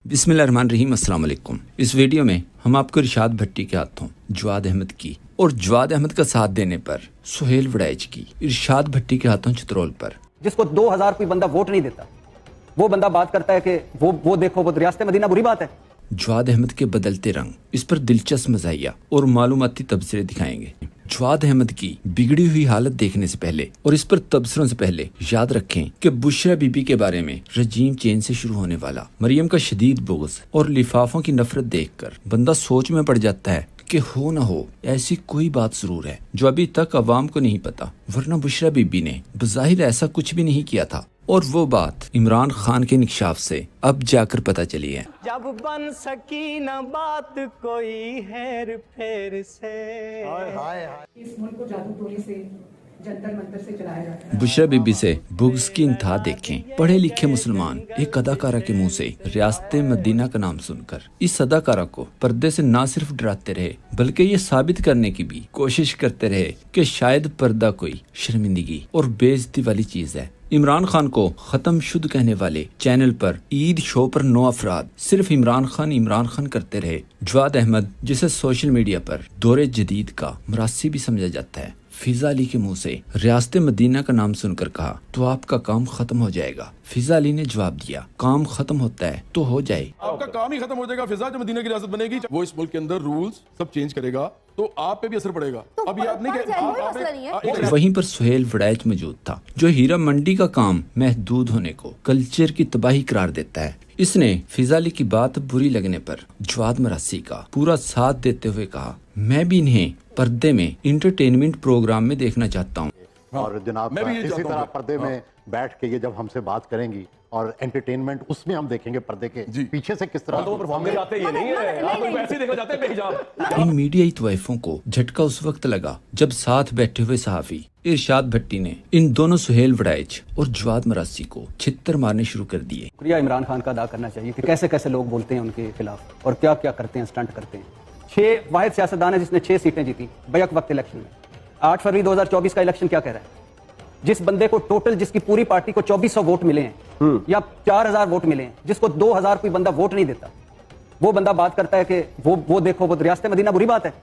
बिस्मिल्लाहिर्रहमानिर्रहीम, अस्सलाम वालेकुम। इस वीडियो में हम आपको इरशाद भट्टी के हाथों जवाद अहमद की और जवाद अहमद का साथ देने पर सुहेल वड़ैच की इरशाद भट्टी के हाथों चित्रोल पर जिसको 2000 कोई बंदा वोट नहीं देता, वो बंदा बात करता है कि वो देखो वो रियासत मदीना बुरी बात है। जवाद अहमद के बदलते रंग, इस पर दिलचस्प मज़ाहिया और मालूमाती तबसरे दिखाएंगे। जवाद अहमद की बिगड़ी हुई हालत देखने से पहले और इस पर तबसरों से पहले याद रखें कि बुशरा बीबी के बारे में रजीम चेंज से शुरू होने वाला मरियम का शदीद बुग़्ज़ और लिफाफों की नफरत देखकर बंदा सोच में पड़ जाता है कि हो न हो ऐसी कोई बात जरूर है जो अभी तक अवाम को नहीं पता, वरना बुशरा बीबी ने बज़ाहिर ऐसा कुछ भी नहीं किया था और वो बात इमरान खान के इंकशाफ से अब जाकर पता चली है। जब बन सकी न बात कोई हेर फेर से। इस मुल्क को जादू टोने से जंतर मंतर से चलाया जाता है। बुशरा बीबी से बुग़्ज़ की इंतहा देखें। पढ़े लिखे मुसलमान एक अदाकारा के मुंह से रियासत मदीना का नाम सुनकर इस अदाकारा को पर्दे से ना सिर्फ डराते रहे बल्कि ये साबित करने की भी कोशिश करते रहे कि शायद पर्दा कोई शर्मिंदगी और बेइज्जती वाली चीज है। इमरान खान को खत्म शुद्ध कहने वाले चैनल पर ईद शो पर 9 अफराद सिर्फ इमरान खान करते रहे। जवाद अहमद, जिसे सोशल मीडिया पर दौरे जदीद का मरासी भी समझा जाता है, फिजा अली के मुंह से रियासत मदीना का नाम सुनकर कहा तो आपका काम खत्म हो जाएगा। फिजा अली ने जवाब दिया, काम खत्म होता है तो हो जाए, आपका काम ही खत्म हो जाएगा। फिजा जो मदीना की रियासत बनेगी, वो इस मुल्क के अंदर रूल्स सब चेंज करेगा तो आप पे भी असर पड़ेगा। तो अब ये आप नहीं वहीं पर सुहेल वड़ैच मौजूद था जो हीरा मंडी का काम महदूद होने को कल्चर की तबाही करार देता है। इसने फिजा अली की बात बुरी लगने पर जवाद मरासी का पूरा साथ देते हुए कहा, मैं भी इन्हें पर्दे में इंटरटेनमेंट प्रोग्राम में देखना चाहता हूँ। और जनाब इसी तरह पर्दे में बैठ के ये जब हमसे बात करेंगी और एंटरटेनमेंट उसमें हम देखेंगे पर्दे के पीछे से किस तरह इन मीडियाई तवाइफों को झटका उस वक्त लगा जब साथ बैठे हुए सहाफी इरशाद भट्टी ने इन दोनों सुहेल वड़ैच और जवाद मरासी को छित्तर मारने शुरू कर दिए। शुक्रिया इमरान खान का अदा करना चाहिए कि कैसे कैसे लोग बोलते हैं उनके खिलाफ और क्या क्या करते हैं, स्टंट करते हैं। 6 वाहिद सियासतदान है जिसने 6 सीटें जीती बैक वक्त इलेक्शन में। 8 फरवरी 2024 का इलेक्शन क्या कह रहा है? जिस बंदे को टोटल, जिसकी पूरी पार्टी को 2400 वोट मिले हैं या 4000 वोट मिले हैं, जिसको 2000 कोई बंदा वोट नहीं देता, वो बंदा बात करता है कि वो देखो वो रियासत मदीना बुरी बात है।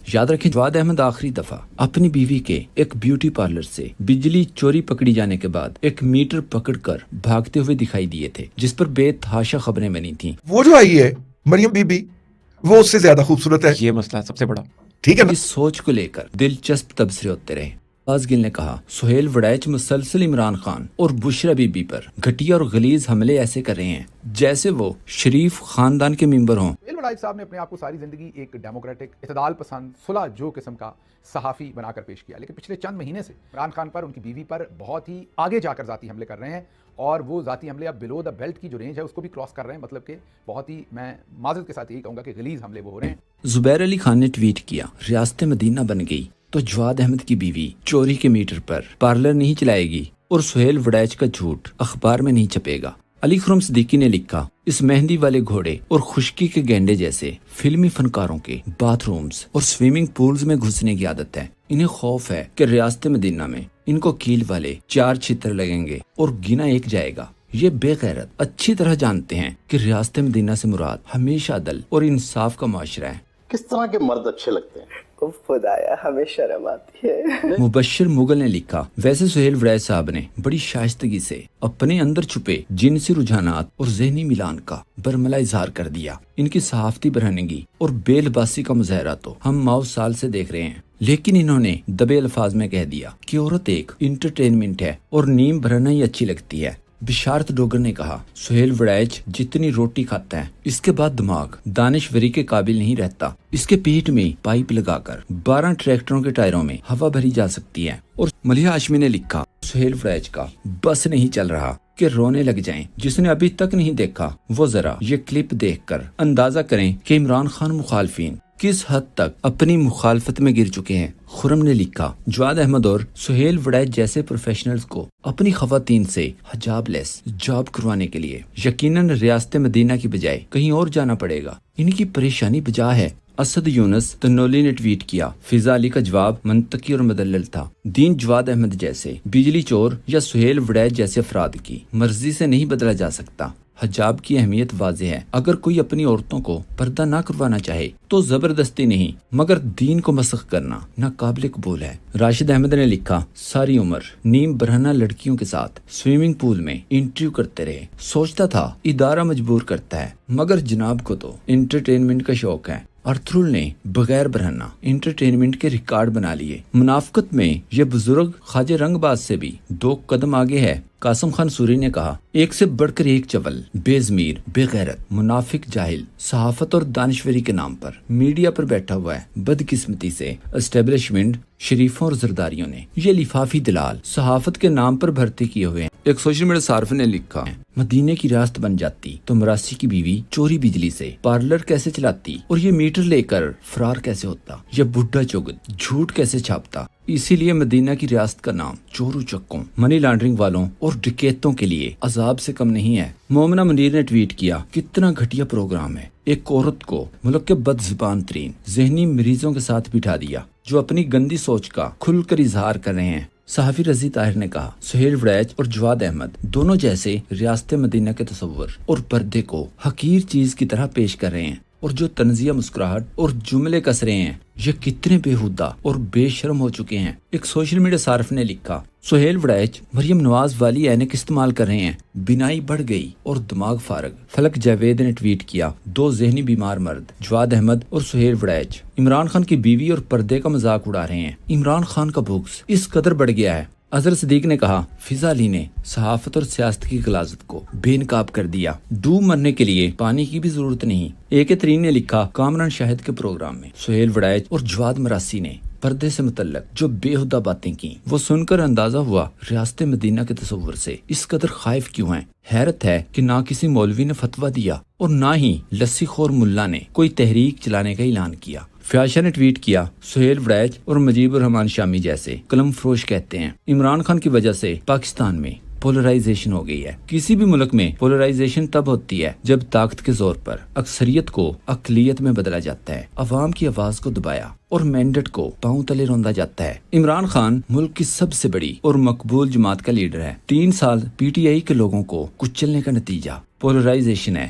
याद रखें, जवाद अहमद आखिरी दफा अपनी बीवी के एक ब्यूटी पार्लर से बिजली चोरी पकड़ी जाने के बाद एक मीटर पकड़कर भागते हुए दिखाई दिए थे, जिस पर बेतहाशा खबरें बनी थी। वो जो आई है मरियम बीबी, वो उससे ज्यादा खूबसूरत है, ये मसला सबसे बड़ा, ठीक है ना? इस सोच को लेकर दिलचस्प तबसरे होते रहे। गिल ने कहा, सुहेल वड़ैच मुसलसल इमरान खान और बुशरा बीबी पर घटिया और गलीज हमले ऐसे कर रहे हैं जैसे वो शरीफ खानदान के मेंबर हों। सुहेल वड़ैच साहब ने अपने आप को सारी जिंदगी एक डेमोक्रेटिक, इत्तेदाल पसंद, सुलह जो किस्म का सहाफ़ी बनाकर पेश किया, लेकिन पिछले चंद महीने से इमरान खान पर, उनकी बीवी पर बहुत ही आगे जाकर ज़ाती हमले कर रहे हैं और वो ज़ाती हमले अब बिलो द बेल्ट की जो रेंज है उसको भी क्रॉस कर रहे हैं। मतलब कि बहुत ही, मैं माजरत के साथ यही कहूँगा कि गलीज हमले वो हो रहे हैं। जुबैर अली खान ने ट्वीट किया, रियासत मदीना बन गई तो जवाद अहमद की बीवी चोरी के मीटर पर पार्लर नहीं चलाएगी और सुहेल वड़ैच का झूठ अखबार में नहीं छपेगा। अली खुरम सिद्दीकी ने लिखा, इस मेहंदी वाले घोड़े और खुशकी के गेंडे जैसे फिल्मी फनकारों के बाथरूम्स और स्विमिंग पूल्स में घुसने की आदत है। इन्हें खौफ है कि रियासत मदीना में इनको कील वाले 4 छितर लगेंगे और गिना एक जाएगा। ये बेगैरत अच्छी तरह जानते हैं कि रियासत मदीना से मुराद हमेशा अदल और इंसाफ का मुआशरा है। किस तरह के मर्द अच्छे लगते हैं? खुदाया हमें शर्म आती है। मुबश्शिर मुगल ने लिखा, वैसे सुहेल वड़ैच साहब ने बड़ी शाइस्तगी से अपने अंदर छुपे जिनसी रुझानात और ज़हनी मिलान का बरमला इजहार कर दिया। इनकी सहाफती बरहनगी और बेलबासी का मुजाहरा तो हम माओ साल से देख रहे हैं, लेकिन इन्होंने दबे अल्फाज में कह दिया कि औरत एक इंटरटेनमेंट है और नीम भरना ही अच्छी लगती है। बिशारत डोगर ने कहा, सुहेल वड़ैच जितनी रोटी खाता है इसके बाद दिमाग दानिशवरी के काबिल नहीं रहता। इसके पेट में पाइप लगाकर 12 ट्रैक्टरों के टायरों में हवा भरी जा सकती है। और मलिहा हाशमी ने लिखा, सुहेल वड़ैच का बस नहीं चल रहा कि रोने लग जाएं। जिसने अभी तक नहीं देखा वो जरा ये क्लिप देखकर अंदाजा करें कि इमरान खान मुखालफिन किस हद तक अपनी मुखालफत में गिर चुके हैं। खुरम ने लिखा, जवाद अहमद और सुहेल वड़ैच जैसे प्रोफेशनल्स को अपनी खवातीन से हिजाब लेस जॉब करवाने के लिए यकीनन रियासत मदीना की बजाय कहीं और जाना पड़ेगा। इनकी परेशानी बजा है। असद यूनुस तन्नोली ने ट्वीट किया, फिजा अली का जवाब मंतकी और मुदल्लल था। दीन जवाद अहमद जैसे बिजली चोर या सुहेल वड़ैच जैसे अफराद की मर्जी से नहीं बदला जा सकता। حجاب کی اہمیت واضح ہے۔ اگر کوئی اپنی عورتوں کو پردہ نہ کروانا چاہے تو زبردستی نہیں مگر دین کو مسخ کرنا ناقابل قبول ہے۔ راشد احمد نے لکھا، ساری عمر نیم برہنہ لڑکیوں کے ساتھ سوئمنگ پول میں انٹرویو کرتے رہے، سوچتا تھا ادارہ مجبور کرتا ہے، مگر جناب کو تو انٹرٹینمنٹ کا شوق ہے۔ ارتھرل نے بغیر برہنہ انٹرٹینمنٹ کے ریکارڈ بنا لیے۔ منافقت میں یہ بزرگ خواجہ رنگ باز سے بھی 2 قدم آگے ہے۔ قاسم خان سوری نے کہا، ایک سے بڑھ کر ایک چول، بے ضمیر، بے غیرت، منافق، جاہل، صحافت اور دانشوری کے نام پر میڈیا پر بیٹھا ہوا ہے۔ بدقسمتی سے اسٹیبلشمنٹ، شریفوں اور زرداریوں نے یہ لفافی دلال صحافت کے نام پر بھرتی کیے ہوئے ہیں۔ ایک سوشل میڈیا صارف نے لکھا، مدینہ کی ریاست بن جاتی تو مراسی کی بیوی چوری بجلی سے پارلر کیسے چلاتی اور یہ میٹر لے کر فرار کیسے ہوتا، یہ بڈھا چگت جھوٹ کیسے چھاپتا۔ اسی لیے مدینہ کی ریاست کا نام چورو چکوں، منی لانڈرنگ والوں اور ڈکیتوں کے لیے عذاب سے کم نہیں ہے۔ مومنہ منیر نے ٹویٹ کیا، کتنا گھٹیا پروگرام ہے، ایک عورت کو ملک کے بد زبان ترین ذہنی مریضوں کے ساتھ بٹھا دیا جو اپنی گندی سوچ کا کھل کر اظہار کر رہے ہیں۔ صحافی رضی طاہر نے کہا، سہیل وڑیچ اور جواد احمد دونوں جیسے ریاست مدینہ کے تصور اور پردے کو حقیر چیز کی طرح پیش کر رہے ہیں، اور جو طنزیہ مسکراہٹ اور جملے کس رہے ہیں یہ کتنے بےہودہ اور بے شرم ہو چکے ہیں۔ ایک سوشل میڈیا صارف نے لکھا، سہیل وڑیچ مریم نواز والی اینک استعمال کر رہے ہیں، بینائی بڑھ گئی اور دماغ فارغ۔ فلک جاوید نے ٹویٹ کیا، 2 ذہنی بیمار مرد جواد احمد اور سہیل وڑیچ عمران خان کی بیوی اور پردے کا مذاق اڑا رہے ہیں۔ عمران خان کا بغض اس قدر بڑھ گیا ہے۔ اظہر صدیق نے کہا، فضا علی نے صحافت اور سیاست کی غلاظت کو بے نقاب کر دیا، ڈوب مرنے کے لیے پانی کی بھی ضرورت نہیں۔ ایک ترین نے لکھا، کامران شاہد کے پروگرام میں سہیل وڑیچ اور جواد مراسی نے پردے سے متعلق جو بےہودہ باتیں کی وہ سن کر اندازہ ہوا ریاست مدینہ کے تصور سے اس قدر خائف کیوں ہیں۔ حیرت ہے کہ نہ کسی مولوی نے فتویٰ دیا اور نہ ہی لسی خور ملا نے کوئی تحریک چلانے کا اعلان کیا۔ فیاشا نے ٹویٹ کیا، سہیل وڑیچ اور مجیب الرحمان شامی جیسے قلم فروش کہتے ہیں عمران خان کی وجہ سے پاکستان میں پولرائزیشن ہو گئی ہے۔ کسی بھی ملک میں پولرائزیشن تب ہوتی ہے جب طاقت کے زور پر اکثریت کو اقلیت میں بدلا جاتا ہے، عوام کی آواز کو دبایا اور مینڈیٹ کو پاؤں تلے روندا جاتا ہے۔ عمران خان ملک کی سب سے بڑی اور مقبول جماعت کا لیڈر ہے۔ 3 سال پی ٹی آئی کے لوگوں کو کچلنے کا نتیجہ پولرائزیشن ہے۔